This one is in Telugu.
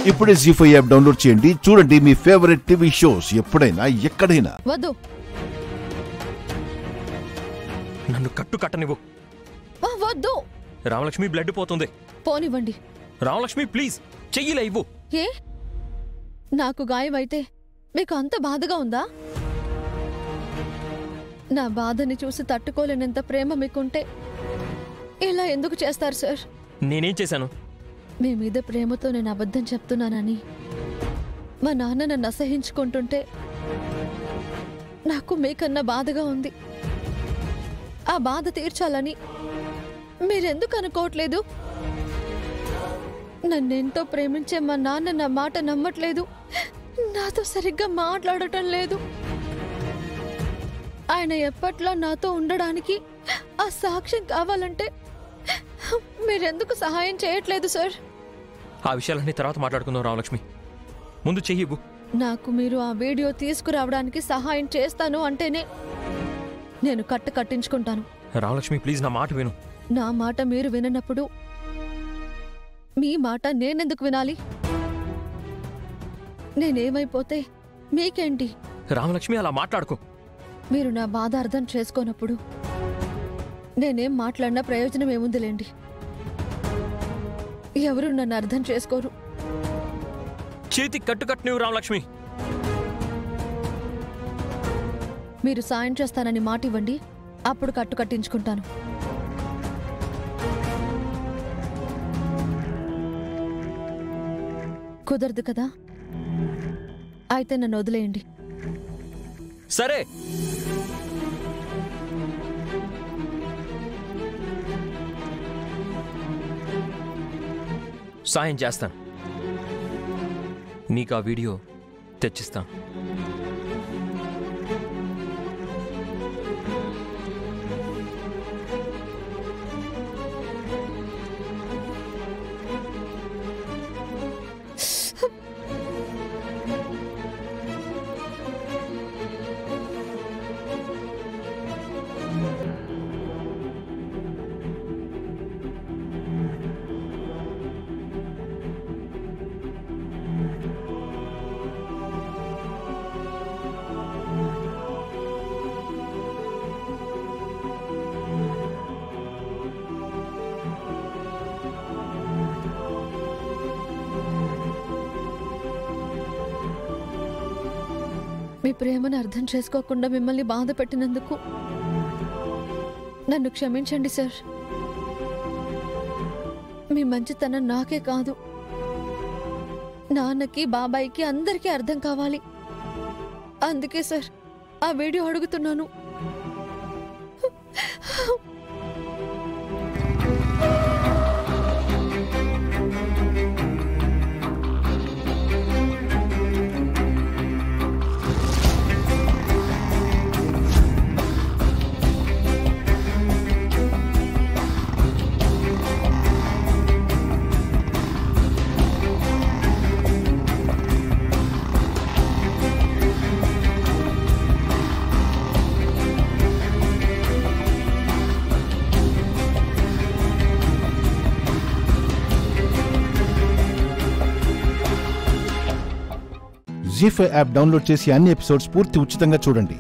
ఇప్పుడే జీ5 యాప్ డౌన్లోడ్ చేయండి. చూడండి మీ ఫేవరెట్ టీవీ షోస్ ఎప్పుడైనా ఎక్కడైనా. వద్దు, నన్ను కట్టనివ్వు. వద్దు. రామలక్ష్మి బ్లడ్ పోతుంది. పోనివ్వండి. రామలక్ష్మి ప్లీజ్ చెయ్యిలే ఇవ్వు. ఏ నాకు గాయమైతే మీకు అంత బాధగా ఉందా? నా బాధని చూసి తట్టుకోలేనంత ప్రేమ మీకుంటే ఇలా ఎందుకు చేస్తారు సార్? నేనేం చేశాను? మీ మీద ప్రేమతో నేను అబద్ధం చెప్తున్నానని మా నాన్న నన్ను అసహించుకుంటుంటే నాకు మీకన్నా బాధగా ఉంది. ఆ బాధ తీర్చాలని మీరెందుకు అనుకోవట్లేదు? నన్నెంతో ప్రేమించే మా నాన్న నా మాట నమ్మట్లేదు, నాతో సరిగ్గా మాట్లాడటం లేదు. ఆయన ఎప్పట్లా నాతో ఉండడానికి ఆ సాక్ష్యం కావాలంటే మీరెందుకు సహాయం చేయట్లేదు సార్? ఆ విషయాలన్నీ తర్వాత మాట్లాడుకుందాం రామలక్ష్మి, ముందు చెయ్యివ్వు. నాకు మీరు ఆ వీడియో తీసుకురావడానికి సహాయం చేస్తాను అంటేనే నేను కట్టించుకుంటాను. రామలక్ష్మి ప్లీజ్ నా మాట విను. నా మాట మీరు విననప్పుడు మీ మాట నేనెందుకు వినాలి? నేనేమైపోతే మీకేంటి? రామలక్ష్మి అలా మాట్లాడుకో. మీరు నా బాధ అర్థం చేసుకోనప్పుడు నేనేం మాట్లాడినా ప్రయోజనం ఏముందిలేండి. ఎవరు నన్ను అర్థం చేసుకోరు. చేతి కట్టుకట్టినవు రామలక్ష్మి. మీరు సాయం చేస్తానని మాట ఇవ్వండి, అప్పుడు కట్టించుకుంటాను. కుదరదు కదా? అయితే నన్ను వదిలేయండి. సరే. సాయం చేస్తాను, నీకు ఆ వీడియో తెచ్చిస్తాను. మీ ప్రేమను అర్థం చేసుకోకుండా మిమ్మల్ని బాధ పెట్టినందుకు నన్ను క్షమించండి సార్. మీ మంచితనం నాకే కాదు, నాన్నకి బాబాయికి అందరికీ అర్థం కావాలి. అందుకే సార్ ఆ వీడియో అడుగుతున్నాను. జీ5 యాప్ డౌన్లోడ్ చేసి అన్ని ఎపిసోడ్స్ పూర్తి ఉచితంగా చూడండి.